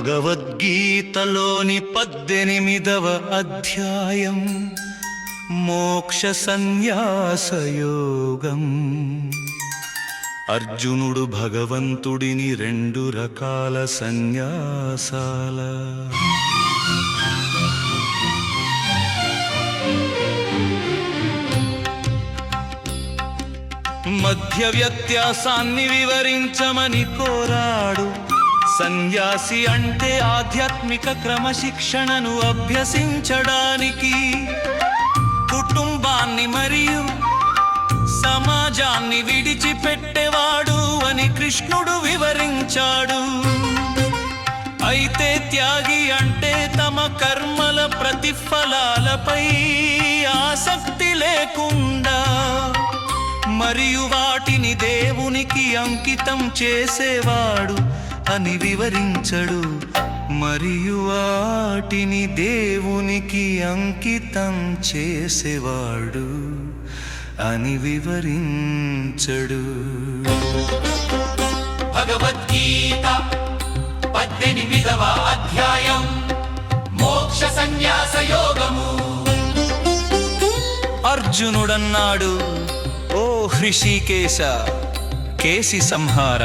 భగవద్గీతలోని 18వ అధ్యాయం మోక్ష సన్యాస యోగం. అర్జునుడు భగవంతుడిని 2 రకాల సన్యాసాల మధ్య వ్యత్యాసాన్ని వివరించమని కోరాడు. సన్యాసి అంటే ఆధ్యాత్మిక క్రమశిక్షణను అభ్యసించడానికి కుటుంబాన్ని మరియు సమాజాన్ని విడిచిపెట్టేవాడు అని కృష్ణుడు వివరించాడు. అయితే త్యాగి అంటే తమ కర్మల ప్రతిఫలాలపై ఆసక్తి లేకుండా మరియు వాటిని దేవునికి అంకితం చేసేవాడు అని వివరించడు. మరియు వాటిని దేవునికి అంకితం చేసేవాడు అని వివరించడు. భగవద్గీత 18వ అధ్యాయం మోక్ష సన్యాస యోగము. అర్జునుడన్నాడు, ఓ హృషికేశ, కేసి సంహార,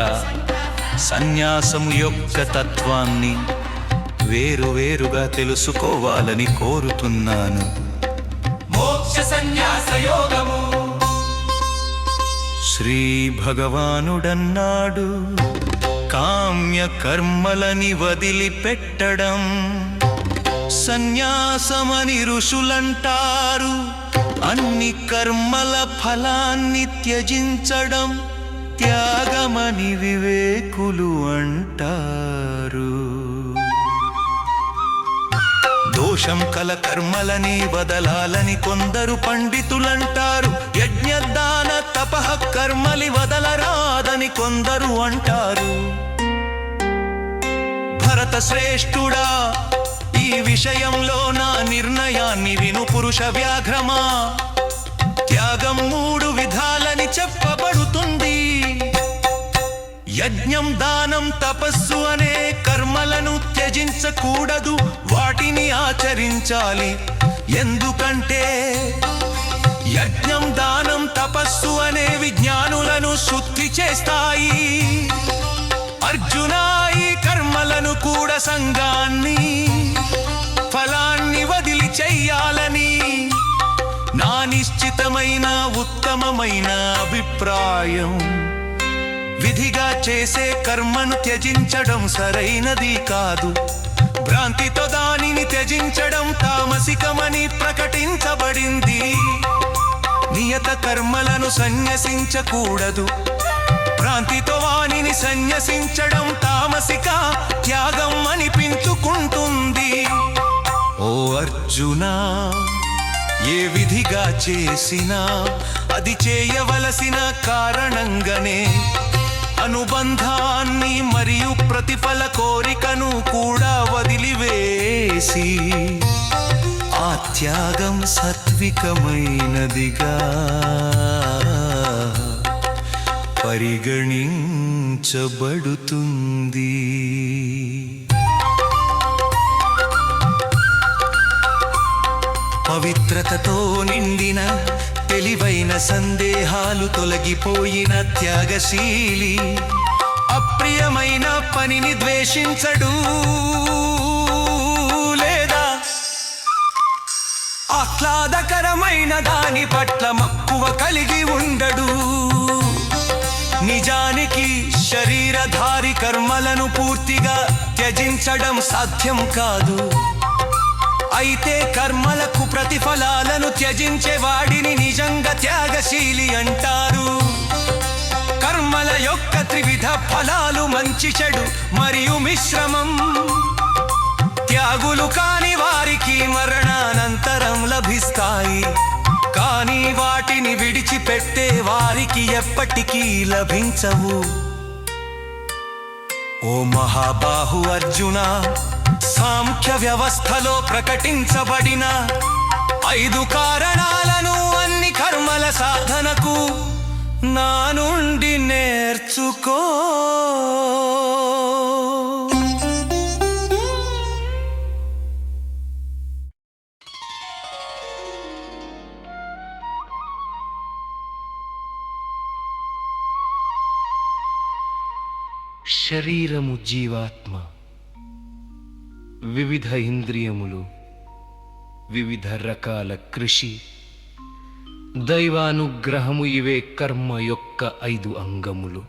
సన్యాసము యొక్క తత్వాన్ని వేరువేరుగా తెలుసుకోవాలని కోరుతున్నాను. మోక్ష సన్యాస యోగము. శ్రీ భగవానుడన్నాడు, కామ్య కర్మలని వదిలిపెట్టడం సన్యాసమని ఋషులంటారు. అన్ని కర్మల ఫలాన్ని త్యజించడం త్యాగమని వివేకులు అంటారు. దోషం కల కర్మలని వదలాలని కొందరు పండితులంటారు. యజ్ఞదాన తపః కర్మలి వదలరాదని కొందరు అంటారు. భరత శ్రేష్ఠుడా, ఈ విషయంలో నా నిర్ణయాన్ని విను పురుష వ్యాఘ్రమా. త్యాగం 3 విధాలని చెప్పబడుతుంది. యజ్ఞం, దానం, తపస్సు అనే కర్మలను త్యజించకూడదు, వాటిని ఆచరించాలి. ఎందుకంటే యజ్ఞం, దానం, తపస్సు అనేవి జ్ఞానులను శుద్ధి చేస్తాయి. అర్జునా, ఈ కర్మలను కూడా సంఘాన్ని ఫలాన్ని వదిలి చెయ్యాలని నా నిశ్చితమైన ఉత్తమమైన అభిప్రాయం. విధిగా చేసే కర్మను త్యజించడం సరైనది కాదు. భ్రాంతితో దానిని త్యజించడం తామసికమని ప్రకటించబడింది. నియత కర్మలను సన్యసించకూడదు. భ్రాంతితో వానిని సన్యసించడం తామసిక త్యాగం అనిపించుకుంటుంది. ఓ అర్జునా, ఏ విధిగా చేసినా అది చేయవలసిన కారణంగానే అనుబంధాన్ని మరియు ప్రతిఫల కోరికను కూడా వదిలివేసి ఆ త్యాగం సాత్వికమైనదిగా పరిగణించబడుతుంది. పవిత్రతతో నిండిన తెలివైన సందేహాలు తొలగిపోయిన త్యాగశీలి అప్రియమైన పనిని ద్వేషించడు, లేదా ఆహ్లాదకరమైన దాని పట్ల మక్కువ కలిగి ఉండడు. నిజానికి శరీరధారి కర్మలను పూర్తిగా త్యజించడం సాధ్యం కాదు. అయితే కర్మలకు ప్రతిఫలాలను త్యజించే వాడిని నిజంగా త్యాగశీలి అంటారు. కర్మల యొక్క త్రివిధ ఫలాలు మంచి, చెడు మరియు మిశ్రమం. త్యాగులు కాని వారికి మరణానంతరం లభిస్తాయి, కానీ వాటిని విడిచిపెట్టే వారికి ఎప్పటికీ లభించవు. ఓ మహాబాహు అర్జున, సాంఖ్య వ్యవస్థలో ప్రకటించబడిన 5 కారణాలను అన్ని కర్మల సాధనకు నా నుండి నేర్చుకో. శరీరము జీవాత్మ, వివిధ ఇంద్రియములు, వివిధ రకాల కృషి, దైవానుగ్రహము, ఇవే కర్మ యొక్క 5 అంగములు.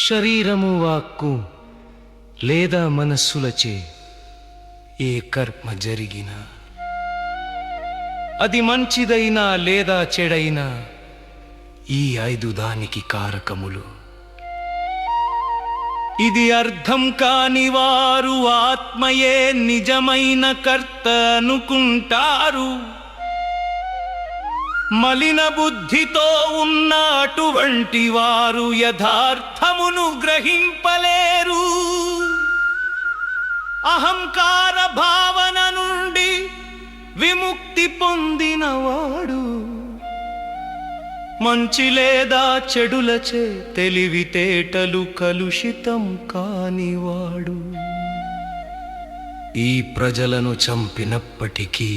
శరీరము, వాక్కు లేదా మనస్సులచే ఏ కర్మ జరిగినా, అది మంచిదైనా లేదా చెడైనా, ఈ 5 దానికి కారకములు. ఇది అర్థం కాని వారు ఆత్మయే నిజమైన కర్త అనుకుంటారు. మలిన బుద్ధితో ఉన్న అటువంటి వారు యథార్థమును గ్రహింపలేరు. అహంకార భావన నుండి విముక్తి పొందినవాడు మంచి లేదా చెడులచే తెలివితేటలు కలుషితం కానివాడు. ఈ ప్రజలను చంపినప్పటికీ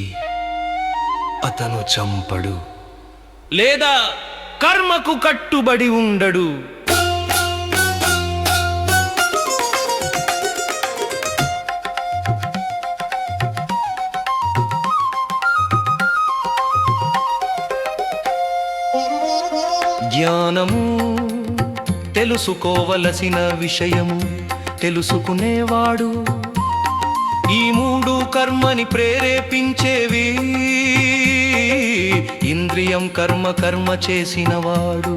అతను చంపడు లేదా కర్మకు కట్టుబడి ఉండడు. జ్ఞానము తెలుసుకోవలసిన విషయము తెలుసుకునేవాడు. ఈ 3 కర్మని ప్రేరేపించేవి. ఇంద్రియం కర్మ చేసినవాడు.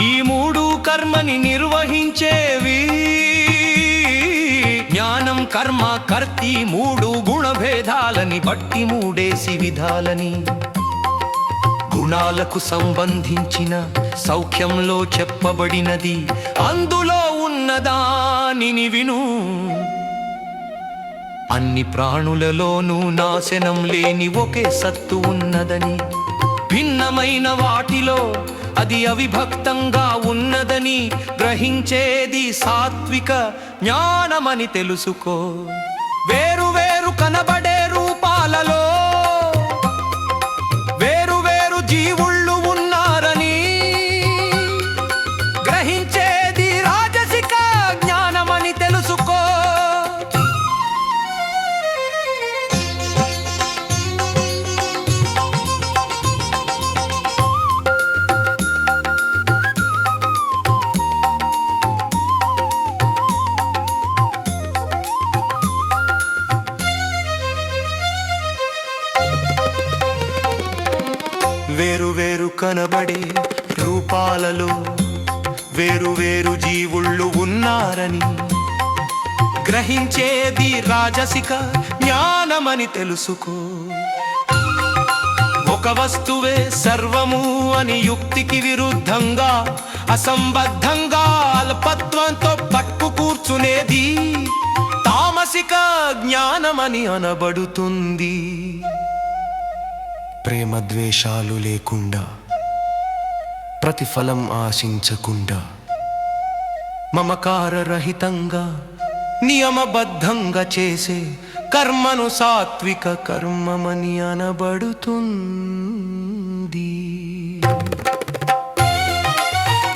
ఈ 3 కర్మని నిర్వహించేవి. జ్ఞానం కర్మ కర్తి 3 గుణభేదాలని బట్టి 3 విధాలని. గుణాలకు సంబంధించిన సౌఖ్యంలో చెప్పబడినది, అందులో ఉన్నదానిని విను. అన్ని ప్రాణులలోనూ నాశనం లేని ఒకే సత్తు ఉన్నదని, భిన్నమైన వాటిలో అది అవిభక్తంగా ఉన్నదని గ్రహించేది సాత్విక జ్ఞానమని తెలుసుకో. వేరు వేరు కనబడే రూపాలలో జీవుళ్ళు ఉన్నారని గ్రహించేది రాజసిక జ్ఞానమని తెలుసుకో. వేరు వేరు కనబడే రూపాలలో వేరు వేరు జీవుళ్ళు ఉన్నారని గ్రహించేది రాజసిక జ్ఞానమని తెలుసుకో. ఒక వస్తువే సర్వము అని యుక్తికి విరుద్ధంగా అసంబద్ధంగా అల్పత్వంతో పట్టు కూర్చునేది తామసిక జ్ఞానమని అనబడుతుంది. ప్రేమ ద్వేషాలు లేకుండా, ప్రతిఫలం ఆశించకుండా, మమకార రహితంగా నియమబద్ధంగా చేసే కర్మను సాత్విక కర్మమని అనబడుతుంది.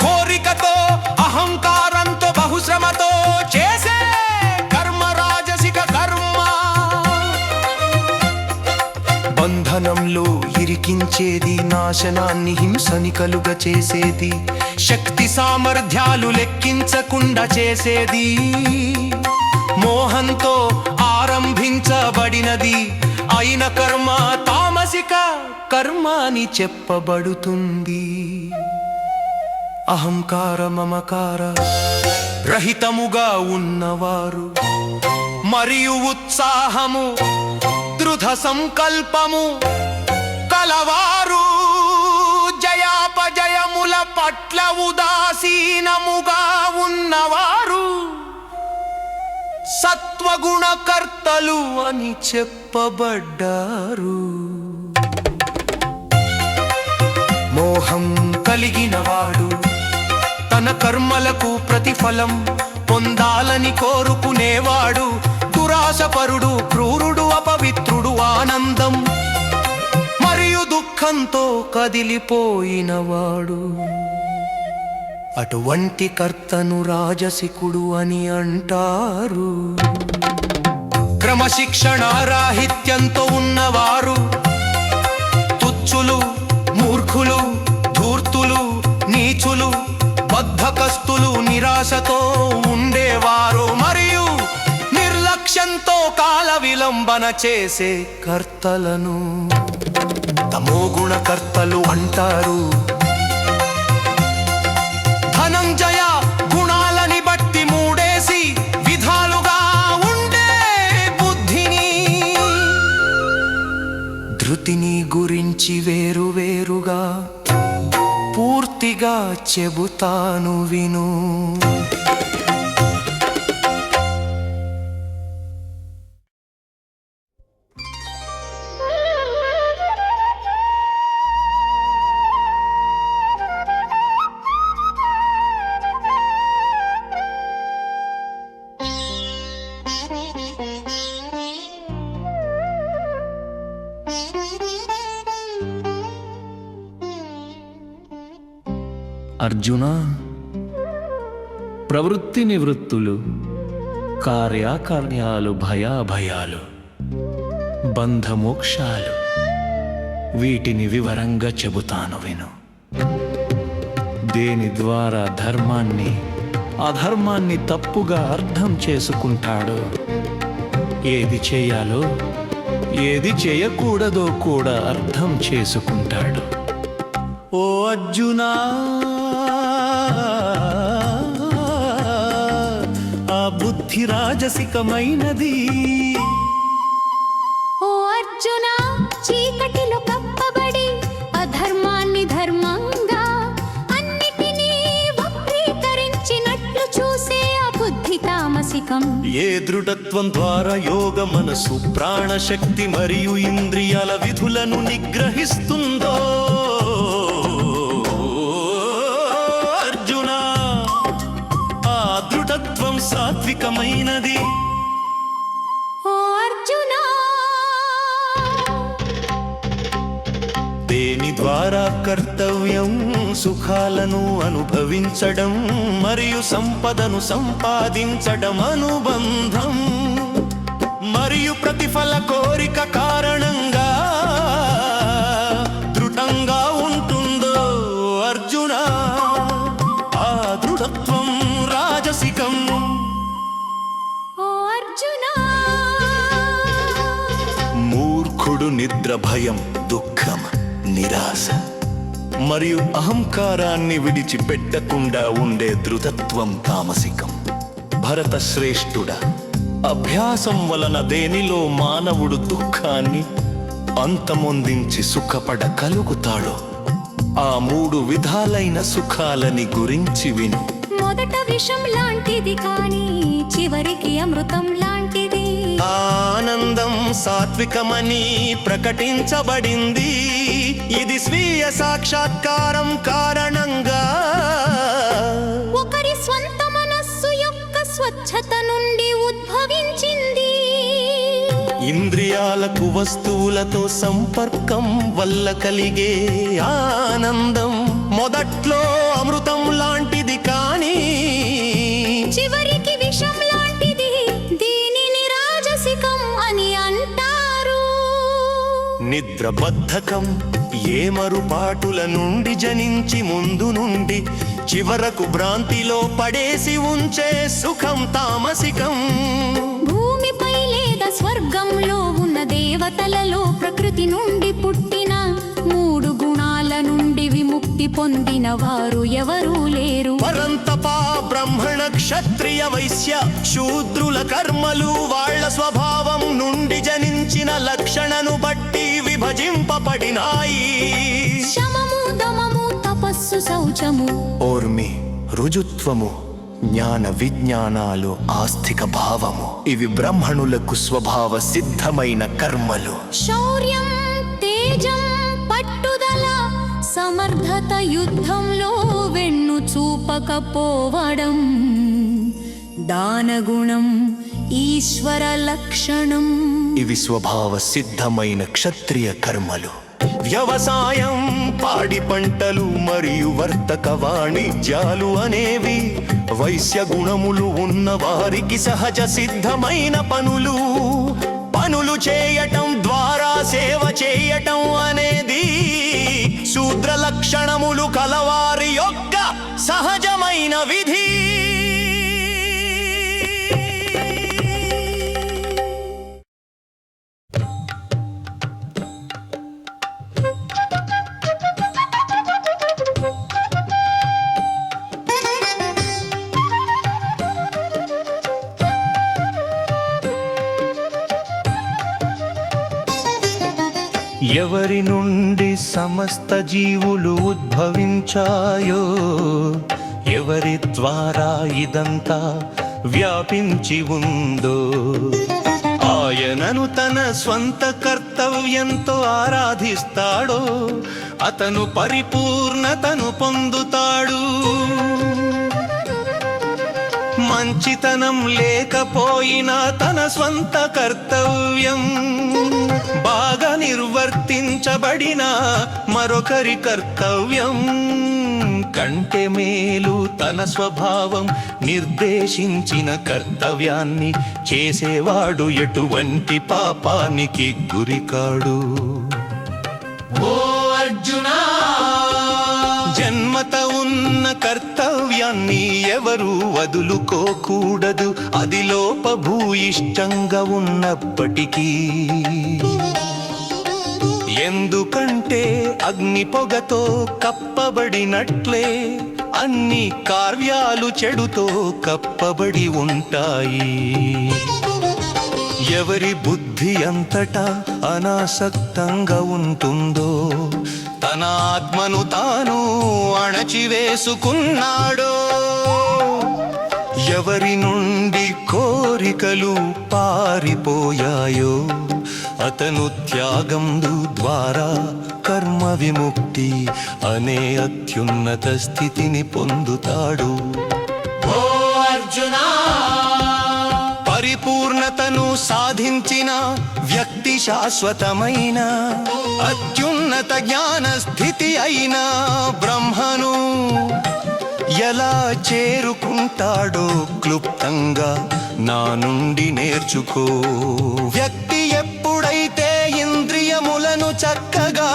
కోరికతో అహంకారంతో బహుశ్రమతో చేసే కర్మ రాజసిక కర్మ. బంధనంలో ఇరికించేది, నాశనాన్ని హింసని కలుగ చేసేది, శక్తి సామర్థ్యాలు లెక్కించకుండా చేసేది, మోహంతో ఆరంభించబడినది అయిన కర్మ తామసిక కర్మ అని చెప్పబడుతుంది. అహంకార మమకార రహితముగా ఉన్నవారు మరియు ఉత్సాహము దృఢ సంకల్పము కలవారు జయాపజయముల పట్ల ఉదాసీనముగా ఉన్నవారు సత్వగుణకర్తలు అని చెప్పబడ్డారు. మోహం కలిగినవాడు తన కర్మలకు ప్రతిఫలం పొందాలని కోరుకునేవాడు దురాశపరుడు, క్రూరుడు, అపవిత్రుడు, ఆనందం మరియు దుఃఖంతో కదిలిపోయినవాడు. అటువంటి కర్తను రాజసికుడు అని అంటారు. క్రమశిక్షణ రాహిత్యంతో ఉన్నవారు తుచ్చులు, మూర్ఖులు, ధూర్తులు, నీచులు, బద్ధకస్తులు, నిరాశతో ఉండేవారు మరియు నిర్లక్ష్యంతో కాల విలంబన చేసే కర్తలను తమోగుణ కర్తలు అంటారు. ధనంజయ గుణాలని బట్టి మూడేసి విధాలుగా ఉండే బుద్ధిని, ధృతిని గురించి వేరువేరుగా పూర్తిగా చెబుతాను విను. అర్జున, ప్రవృత్తి నివృత్తులు, కార్యాకార్యాలు, భయాభయాలు, బంధమోక్షాలు, వీటిని వివరంగా చెబుతాను విను. దేని ద్వారా ధర్మాన్ని అధర్మాన్ని తప్పుగా అర్థం చేసుకుంటాడో, ఏది చేయాలో ఏది చేయకూడదో కూడా అర్థం చేసుకుంటాడు. ఓ అర్జునా, ఆ బుద్ధి రాజసికమైనది. ఓ అర్జున, చీకటిలో కప్పబడి అధర్మాన్ని ధర్మంగా అన్నిటినీ వక్రీకరించినట్లు చూసే ఆ బుద్ధి తామసికం. ఏ దృఢత్వం ద్వారా యోగ మనసు ప్రాణశక్తి మరియు ఇంద్రియాల విధులను నిగ్రహిస్తుందో, సాత్వికమైనది. ఓ అర్జునా, దేని ద్వారా కర్తవ్యం సుఖాలను అనుభవించడం మరియు సంపదను సంపాదించడం అనుబంధం మరియు ప్రతిఫల కోరిక కారణంగా దృఢంగా ఉంటుందో అర్జునా, ఆ దృఢత్వం రాజసికం. మూర్ఖుడు నిద్ర, భయం, దుఃఖం, నిరాశ మరియు అహంకారాన్ని విడిచిపెట్టకుండా ఉండే దృఢత్వం తామసికం. భరత శ్రేష్ఠుడ, అభ్యాసం వలన దేనిలో మానవుడు దుఃఖాన్ని అంతమొందించి సుఖపడగలుగుతాడో ఆ 3 విధాలైన సుఖాలని గురించి విను. మొదట విషం లాంటిది కానీ చివరికి అమృతం లాంటిది. ఆనందం సాత్వికమని ప్రకటించబడింది. ఇది స్వీయ సాక్షాత్కారం కారణంగా ఒకరి స్వంత మనస్సు యొక్క స్వచ్ఛత నుండి ఉద్భవించింది. ఇంద్రియాలకు వస్తువులతో సంపర్కం వల్ల కలిగే ఆనందం మొదట్లో అమృతం లాంటిది కానీ చివరికి విషం లాంటిది. దీనిని రాజసికం అని అంటారు. నిద్ర, బద్ధకం, ఏమరుపాటుల నుండి జనించి ముందు నుండి చివరకు భ్రాంతిలో పడేసి ఉంచే సుఖం తామసికం. భూమిపై లేదా స్వర్గంలో ఉన్న దేవతలలో ప్రకృతి నుండి పుట్టిన 3 గుణాల నుండి విముక్తి పొందిన వారు ఎవరూ లేరు. పరంతపా బ్రాహ్మణ, క్షత్రియ, వైశ్య, శూద్రుల కర్మలు వాళ్ళ స్వభావం నుండి జనించిన లక్షణను బట్టి విభజింపబడినాయి. శమము, దమము, తపస్సు, శౌచము, ఓర్మి, రుజుత్వము, జ్ఞాన విజ్ఞానాలు, ఆస్తిక భావము ఇవి బ్రాహ్మణులకు స్వభావ సిద్ధమైన కర్మలు. శౌర్యం, తేజం, పట్టుదల, సమర్థత, యుద్ధంలో వెన్ను చూపకపోవడం, దానగుణం, ఈశ్వర లక్షణం ఇవి స్వభావ సిద్ధమైన క్షత్రియ కర్మలు. వ్యవసాయం, పాడి పంటలు మరియు వర్తక వాణిజ్యాలు అనేవి వైశ్య గుణములు ఉన్న వారికి సహజ సిద్ధమైన పనులు. పనులు చేయటం ద్వారా సేవ చేయటం అనేది శూద్ర లక్షణములు కలవారి యొక్క సహజమైన విధి. ఎవరి నుండి సమస్త జీవులు ఉద్భవించాయో, ఎవరి ద్వారా ఇదంతా వ్యాపించి ఉందో, ఆయనను తన స్వంత కర్తవ్యంతో ఆరాధిస్తాడో అతను పరిపూర్ణతను పొందుతాడు. మంచితనం లేకపోయినా తన స్వంత కర్తవ్యం బాగా నిర్వర్తించబడిన మరొకరి కర్తవ్యం కంటే మేలు తన స్వభావం నిర్దేశించిన కర్తవ్యాన్ని చేసేవాడు ఎటువంటి పాపానికి గురికాడు. ఓ అర్జునా, జన్మత ఉన్న కర్తవ్యాన్ని ఎవరు వదులుకోకూడదు, అది లోపభూయిష్టంగా ఉన్నప్పటికీ. ఎందుకంటే అగ్ని పొగతో కప్పబడినట్లే అన్ని కార్యాలు చెడుతో కప్పబడి ఉంటాయి. ఎవరి బుద్ధి అంతటా అనాసక్తంగా ఉంటుందో తన ఆత్మను తాను అణచివేసుకున్నాడో, ఎవరి నుండి కోరికలు పారిపోయాయో అతను త్యాగం ద్వారా కర్మ విముక్తి అనే అత్యున్నత స్థితిని పొందుతాడు. ఓ అర్జునా, పరిపూర్ణతను సాధించిన వ్యక్తి శాశ్వతమైన అత్యున్నత జ్ఞాన స్థితి అయిన బ్రహ్మను ఎలా చేరుకుంటాడో క్లుప్తంగా నా నుండి నేర్చుకో. వ్యక్తి ఎప్పుడైతే ఇంద్రియములను చక్కగా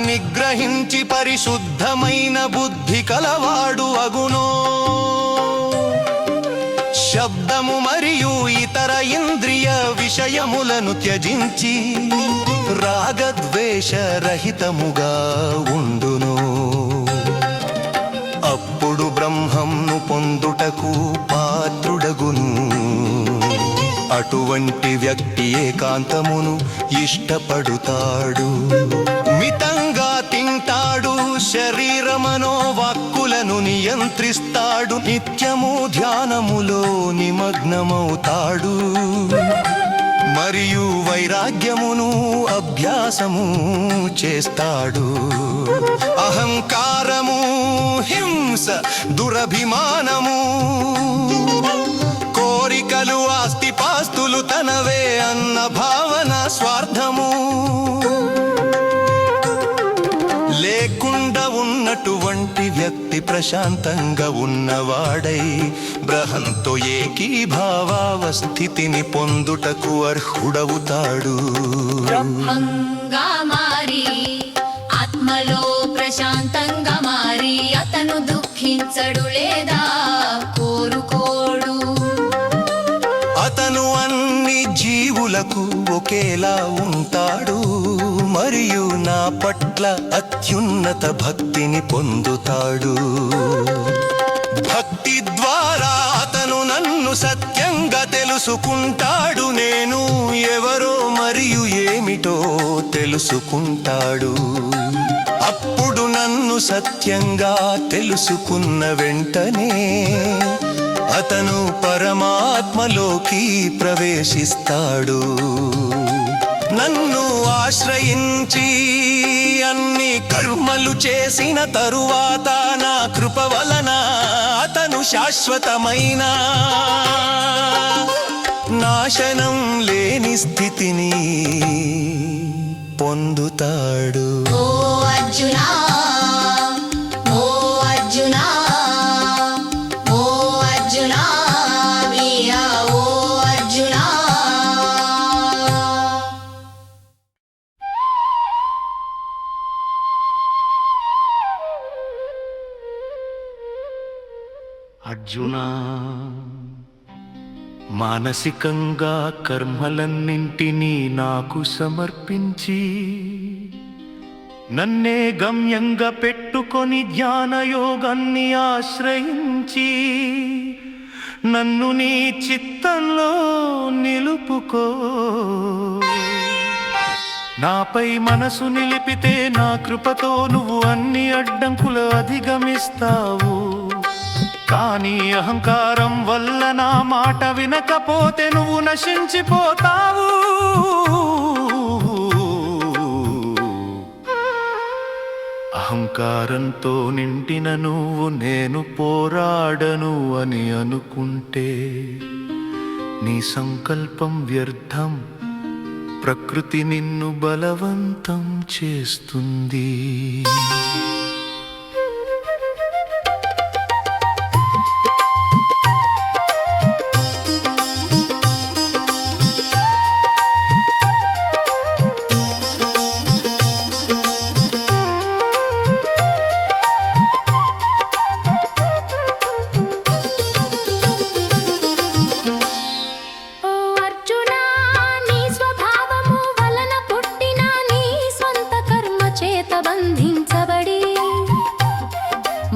నిగ్రహించి పరిశుద్ధమైన బుద్ధి కలవాడు అగునో, శబ్దము మరియు ఇతర ఇంద్రియ విషయములను త్యజించి రాగద్వేష రహితముగా ఉండును, అప్పుడు బ్రహ్మంను పొందుటకు పాత్రుడగును. అటువంటి వ్యక్తి ఏకాంతమును ఇష్టపడుతాడు, మితంగా తింటాడు, శరీరమనో వాక్కులను నియంత్రిస్తాడు, నిత్యము ధ్యానములో నిమగ్నమవుతాడు మరియు వైరాగ్యమును అభ్యాసము చేస్తాడు. అహంకారము, హింస, దురభిమానము, కోరికలు, ఆస్తిపాస్తులు తనవే అన్న భావన, స్వార్థము లేకుండా ఉన్నటువంటి వ్యక్తి ప్రశాంతంగా ఉన్నవాడై బ్రహ్మంతో ఏకీభావావస్థితిని పొందుటకు అర్హుడవుతాడు. బ్రహ్మంగా మారి ఆత్మలో ప్రశాంతంగా మారి అతను దుఃఖించడు లేదా కోరుకోడు. అతను అన్ని జీవులకు ఒకేలా ఉంటాడు మరియు నా పట్ల అత్యున్నత భక్తిని పొందుతాడు. భక్తి ద్వారా అతను నన్ను సత్యంగా తెలుసుకుంటాడు, నేను ఎవరో మరియు ఏమిటో తెలుసుకుంటాడు. అప్పుడు నన్ను సత్యంగా తెలుసుకున్న వెంటనే అతను పరమాత్మలోకి ప్రవేశిస్తాడు. నన్ను ఆశ్రయించి అన్ని కర్మలు చేసిన తరువాత నా కృప వలన అతను శాశ్వతమైన నాశనం లేని స్థితిని పొందుతాడు. ఓ అర్జునా, ఓ అర్జునా, ఓ అర్జునా, వీరా ఓ అర్జునా. అర్జునా, మానసికంగా కర్మలన్నింటినీ నాకు సమర్పించి నన్నే గమ్యంగా పెట్టుకొని ధ్యానయోగాన్ని ఆశ్రయించి నన్ను నీ చిత్తంలో నిలుపుకో. నాపై మనసు నిలిపితే నా కృపతో నువ్వు అన్ని అడ్డంకులు అధిగమిస్తావు. కానీ అహంకారం వల్ల నా మాట వినకపోతే నువ్వు నశించిపోతావు. అహంకారంతో నిండిన నువ్వు నేను పోరాడను అని అనుకుంటే నీ సంకల్పం వ్యర్థం. ప్రకృతి నిన్ను బలవంతం చేస్తుంది. బంధించబడి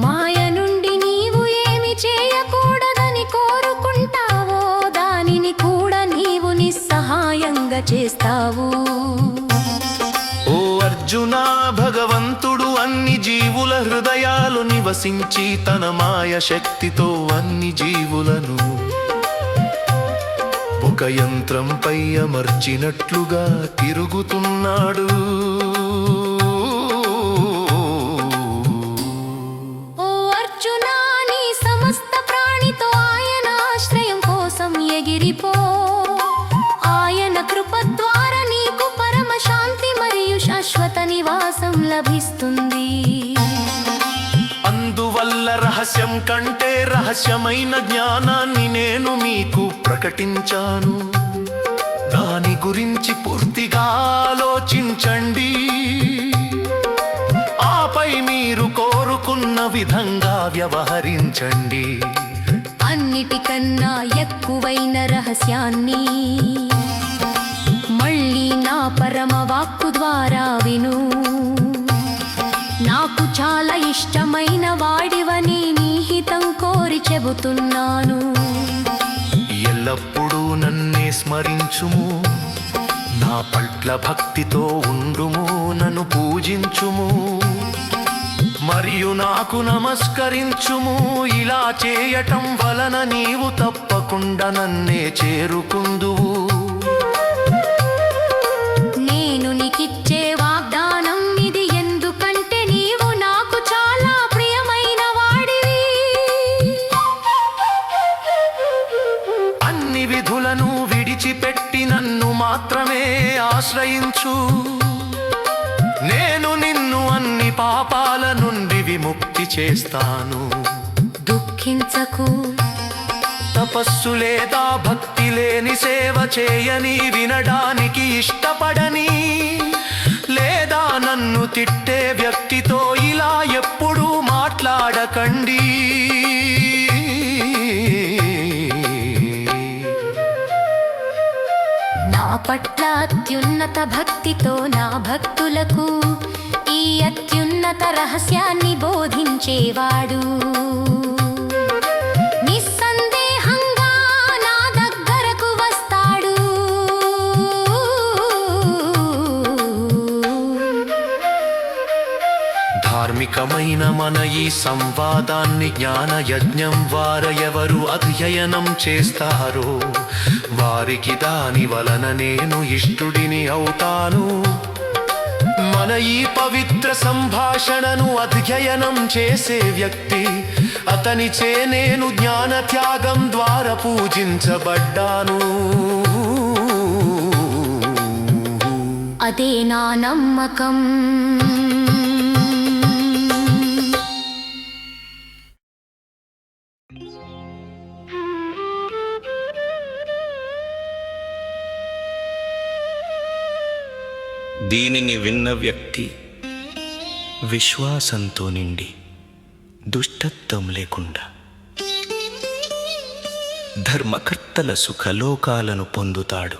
మాయ నుండి నీవు ఏమి చేయకూడదని కోరుకుంటావో దానిని కూడా నీవు నిస్సహాయంగా చేస్తావు. ఓ అర్జునా, భగవంతుడు అన్ని జీవుల హృదయాలు నివసించి తన మాయ శక్తితో అన్ని జీవులను ఒక యంత్రంపై అమర్చినట్లుగా తిరుగుతున్నాడు. ఆయన కృప ద్వారా నీకు పరమ శాంతి మరియు శాశ్వత నివాసం లభిస్తుంది. అందువల్ల రహస్యం కంటే రహస్యమైన జ్ఞానాన్ని నేను మీకు ప్రకటించాను. దాని గురించి పూర్తిగా ఆలోచించండి. ఆపై మీరు కోరుకున్న విధంగా వ్యవహరించండి. అన్నిటికన్నా ఎక్కువైన రహస్యాన్ని మళ్ళీ నా పరమ వాక్కు ద్వారా విను. నాకు చాలా ఇష్టమైన వాడివని నీ హితం కోరి చెబుతున్నాను. ఎల్లప్పుడూ నన్నే స్మరించుము, నా పట్ల భక్తితో ఉండుము, నన్ను పూజించుము మరియు నాకు నమస్కరించుము. ఇలా చేయటం వలన నీవు తప్పకుండా నన్నే చేరుకుందువు. నేను నీకిచ్చే వాగ్దానం ఇది, ఎందుకంటే నీవు నాకు చాలా ప్రియమైన వాడివి. అన్ని విధులను విడిచిపెట్టి నన్ను మాత్రమే ఆశ్రయించు. నేను నిన్ను అన్ని పాపాల నుండి విముక్తి చేస్తాను. దుఃఖించకు. తపస్సు లేదా భక్తి లేని సేవ చేయని, వినడానికి ఇష్టపడని లేదా నన్ను తిట్టే వ్యక్తితో ఇలా ఎప్పుడూ మాట్లాడకండి. నా పట్ల అత్యున్నత భక్తితో నా భక్తులకు ఈ అత్యున్నత రహస్యాన్ని బోధించేవాడు నిస్సందేహంగా నా దగ్గరకు వస్తాడు. ధార్మికమైన మన ఈ సంవాదాన్ని జ్ఞాన యజ్ఞం వారు ఎవరు అధ్యయనం చేస్తారో వారికి దాని వలన నేను ఇష్టుడిని అవుతాను. మన ఈ పవిత్ర సంభాషణను అధ్యయనం చేసే వ్యక్తి, అతనిచే నేను జ్ఞాన త్యాగం ద్వారా పూజించబడ్డాను. అదే నా నమ్మకం. దీనిని విన్న వ్యక్తి విశ్వాసంతో నిండి దుష్టత్వం లేకుండా ధర్మకర్తల సుఖలోకాలను పొందుతాడు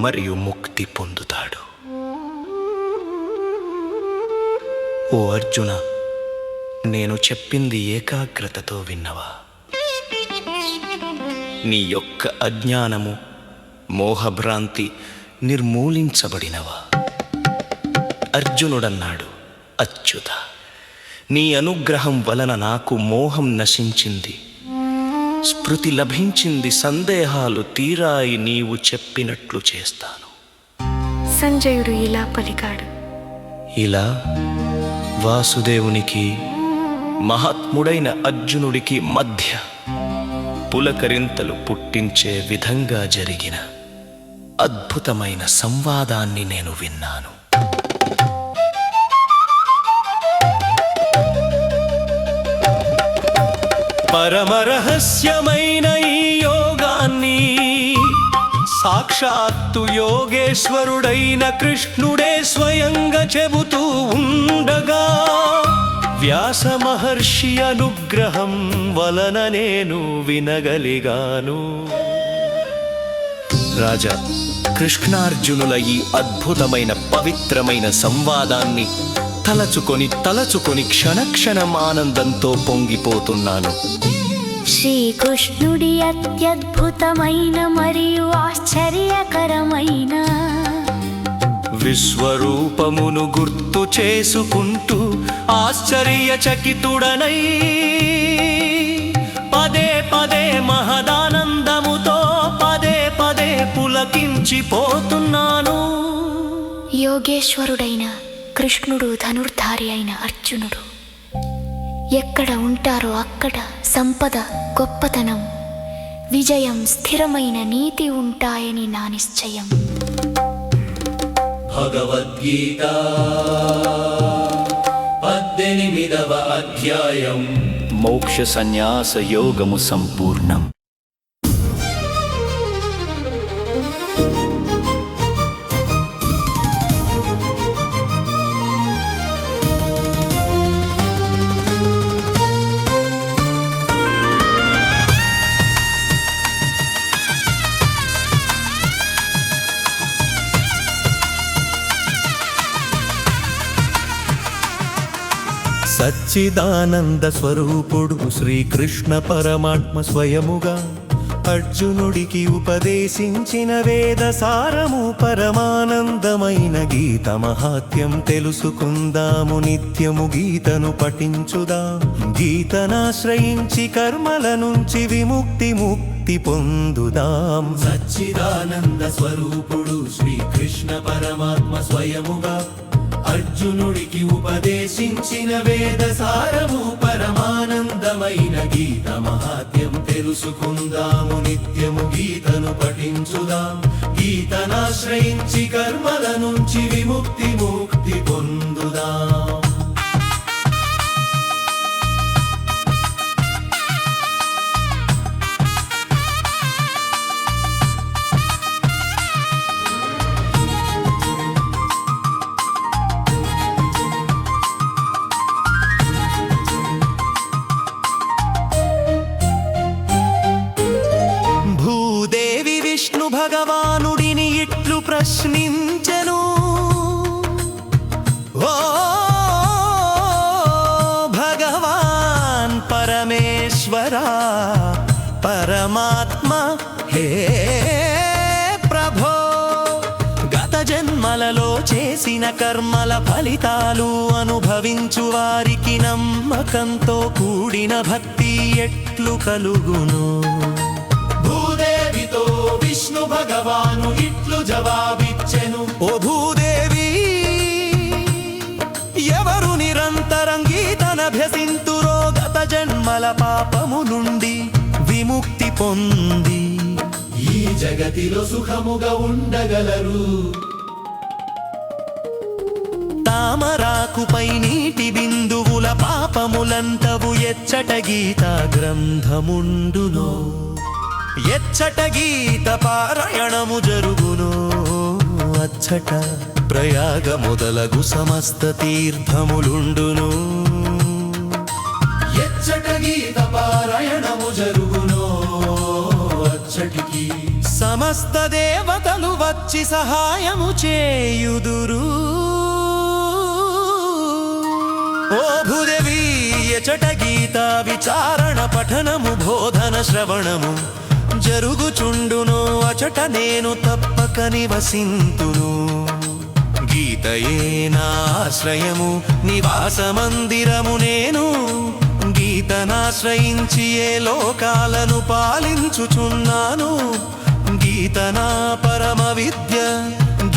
మరియు ముక్తి పొందుతాడు. ఓ అర్జున, నేను చెప్పింది ఏకాగ్రతతో విన్నవా? నీ యొక్క అజ్ఞానము, మోహభ్రాంతి నిర్మూలించబడినవా? అర్జునుడన్నాడు, అచ్యుత, నీ అనుగ్రహం వలన నాకు మోహం నశించింది, స్మృతి లభించింది, సందేహాలు తీరాయి, నీవు చెప్పినట్లు చేస్తాను. సంజయుడు ఇలా పలికాడు. ఇలా వాసుదేవునికి మహాత్ముడైన అర్జునుడికి మధ్య పులకరింతలు పుట్టించే విధంగా జరిగిన అద్భుతమైన సంవాదాన్ని నేను విన్నాను. పరమరహస్యమైన ఈ యోగాన్ని సాక్షాత్తు యోగేశ్వరుడైన కృష్ణుడే స్వయంగా చెబుతూ ఉండగా వ్యాస మహర్షి అనుగ్రహం వలన నేను వినగలిగాను. రాజా, కృష్ణార్జునుల ఈ అద్భుతమైన పవిత్రమైన సంవాదాన్ని తలచుకొని క్షణక్షణం ఆనందంతో పొంగిపోతున్నాను. శ్రీకృష్ణుడి అత్యద్భుతమైన మరియు ఆశ్చర్యకరమైన విశ్వరూపమును గుర్తు చేసుకుంటూ ఆశ్చర్యచకితుడనై పదే పదే మహదానందముతో పదే పులకించిపోతున్నాను. యోగేశ్వరుడైన కృష్ణుడు, ధనుర్ధారి అయిన అర్జునుడు ఎక్కడ ఉంటారో అక్కడ సంపద, గొప్పతనం, విజయం, స్థిరమైన నీతి ఉంటాయని నా నిశ్చయం. భగవద్గీత 18వ అధ్యాయం. మోక్ష సన్యాస యోగము సంపూర్ణం. సచ్చిదానంద స్వరూపుడు శ్రీకృష్ణ పరమాత్మ స్వయముగా అర్జునుడికి ఉపదేశించిన వేద సారము పరమానందమైన గీత మహాత్యం తెలుసుకుందాము. నిత్యము గీతను పఠించుదాం. గీతనాశ్రయించి కర్మల నుంచి ముక్తి పొందుదాం. సచ్చిదానంద స్వరూపుడు శ్రీకృష్ణ పరమాత్మ స్వయముగా అర్జునుడికి ఉపదేశించిన వేద సారము పరమానందమైన గీత మహాత్యం తెలుసుకుందాము. నిత్యము గీతను పఠించుదాం. గీతనాశ్రయించి కర్మల నుంచి ముక్తి పొందుదాం. భగవానుడిని ఇట్లు ప్రశ్నించెను. ఓ భగవాన్ పరమేశ్వరా, పరమాత్మ, హే ప్రభో, గత జన్మలలో చేసిన కర్మల ఫలితాలు అనుభవించు వారికి నమ్మకంతో కూడిన భక్తి ఎట్లు కలుగును? భూదేవితో విష్ణు భగవాను ఇట్లు జవాబిచ్చెను. ఓ భూదేవి, ఎవరు నిరంతరం గీతనభ్యసింతురో గత జన్మల పాపము నుండి విముక్తి పొంది ఈ జగతిలో సుఖముగా ఉండగలరు. తామరాకుపై నీటి బిందువుల పాపములంతవు ఎచ్చట గీతా గ్రంథముండునో ఎచ్చట గీత పారాయణము జరుగునో అచ్చట ప్రయాగ మొదలగు సమస్త తీర్థములుండును ఎచ్చట గీత పారాయణము జరుగునో అచ్చటికి సమస్త దేవతలు వచ్చి సహాయము చేయుదురు ఓ భూదేవి ఎచట గీత విచారణ పఠనము బోధన శ్రవణము జరుగుచుండును అచట నేను తప్పక నివసింతును గీతయే నా ఆశ్రయము నివాస మందిరము నేను గీతనాశ్రయించి ఏ లోకాలను పాలించుచున్నాను గీత నా పరమ విద్య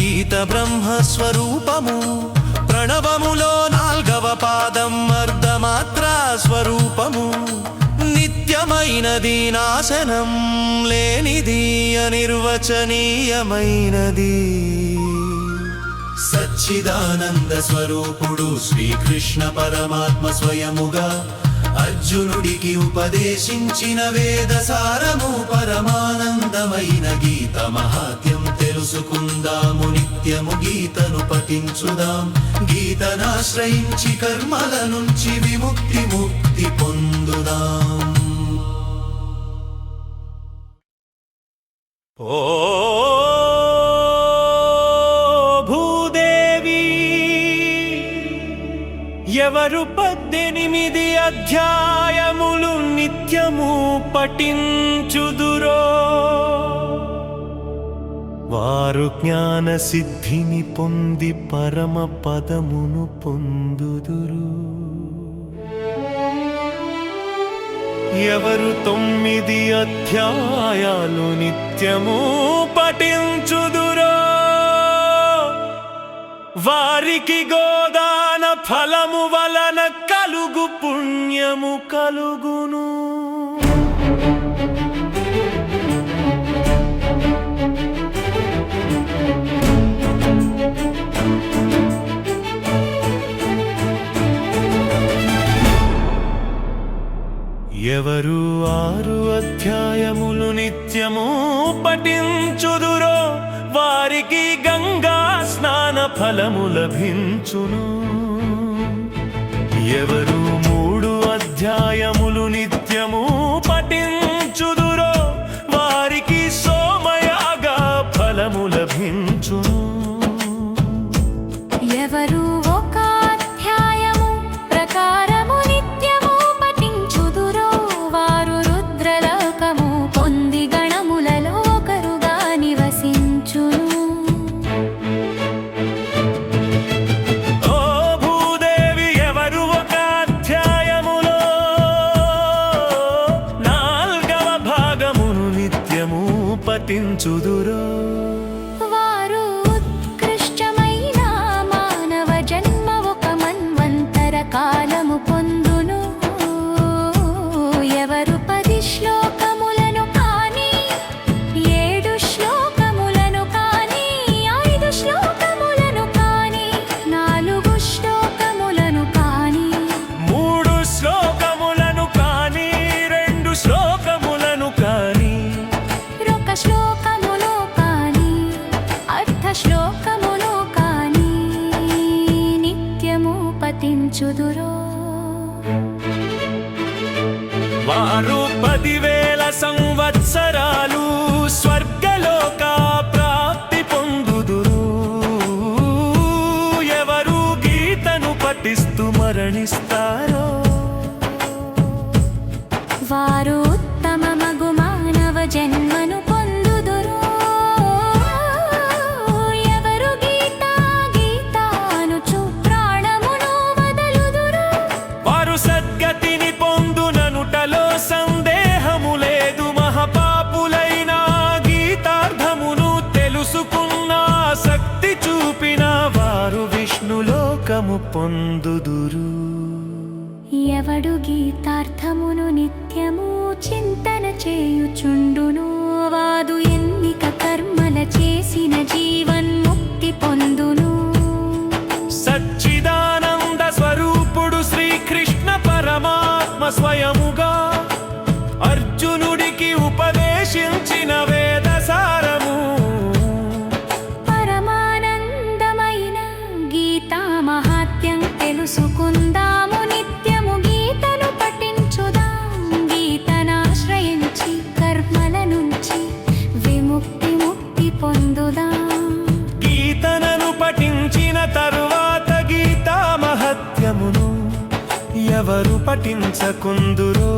గీత బ్రహ్మస్వరూపము ప్రణవములో 4వ పాదం అర్ధమాత్రా స్వరూపము నిత్యమైనది నాశనం లేనిది అనిర్వచనీయమైనది సచ్చిదానంద స్వరూపుడు శ్రీకృష్ణ పరమాత్మ స్వయముగా అర్జునుడికి ఉపదేశించిన వేద సారము పరమానందమైన గీత మహాత్యం తెలుసుకుందాము నిత్యము గీతను పఠించుదాం గీతనాశ్రయించి కర్మల నుంచి ముక్తి పొందుదాం ఓ భూదేవి ఎవరు 18 అధ్యాయములు నిత్యము పఠించుదురో వారు జ్ఞాన సిద్ధిని పొంది పరమ పదమును పొందుదురు ఎవరు 9 అధ్యాయాలు నిత్యము పఠించుదురో వారికి గోదాన ఫలము వలన కలుగు పుణ్యము కలుగును ఎవరు 6 అధ్యాయములు నిత్యము పఠించుదురో వారికి గంగా స్నాన ఫలము లభించును ఎవరు 3 అధ్యాయములు నిత్యము పఠించుదురో వారికి సోమయాగ ఫలము లభించును ఎవరు 1 అధ్యాయము ప్రకారము నిత్యము పఠించుదురో వారు రుద్రలోకము పొంది గణములలో ఒకరుగా నివసించును ఓ భూదేవి ఎవరు 1 అధ్యాయములో 4వ భాగమును నిత్యము పఠించుదురో వారు ఉత్కృష్టమైన మానవ జన్మ 1 మన్వంతర కాలము పొందును ఎవరు 10 శ్లోకములను కాని 7 శ్లోకములను కాని 5 శ్లోకములను కాని 4 శ్లోకములను కాని 3 శ్లోకములను కాని 2 శ్లోకములను కాని 1 శ్లోకమును కాని అర్ధ శ్లోకమును కాని నిత్యము పఠించుదురో వారు 10,000 సంవత్సరాలు స్వర్గలోక ప్రాప్తి పొందుదురు ఎవరు గీతను పఠిస్తూ మరణిస్తారో వారు ఉత్తమమగు మానవ జన్మను పొందుదురు ఎవరు గీతానుచు ప్రాణమును వదలుదురు వారు సద్గతిని పొందుననుటలో సందేహము లేదు మహాపాపులైన గీతార్థమును తెలుసుకున్న శక్తి చూపిన వారు విష్ణులోకము పొందుదురు ఎవడు గీతార్థమును నిత్యము చింతన చేయుచుండును వాదు ఎన్నిక కర్మల చేసిన జీవన్ముక్తి పొందును సచ్చి స్వయముగా అర్జునుడికి ఉపదేశించిన వేద సారము. పరమానందమైన గీతా మహాత్యం తెలుసుకుందాము నిత్యము గీతను పఠించుదాం గీతనాశ్రయించి కర్మల నుంచి ముక్తి పొందుదాం. గీతనను పఠించిన తరువాత గీతా మహత్యమును ఎవరు పఠించకుందురో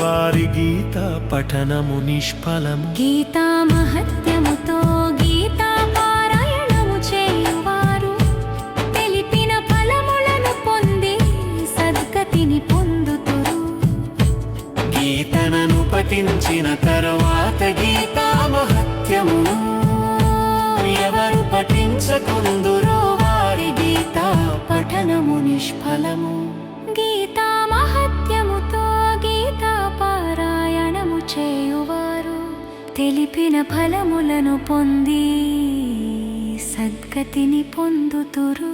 వారి గీత పఠనము నిష్ఫలము. గీతా మహత్యముతో గీతా పారాయణము చేయువారు తెలిపిన ఫలములను పొంది సద్గతిని పొందుతురు. గీతనను పఠించిన తరువాత గీతా మహత్యమును ఎవరు పఠించకుందురో వారి గీత పఠనము నిష్ఫలము. గీతా మహత్యముతో గీతా పారాయణము చేయువారు తెలిపిన ఫలములను పొంది సద్గతిని పొందుతురు.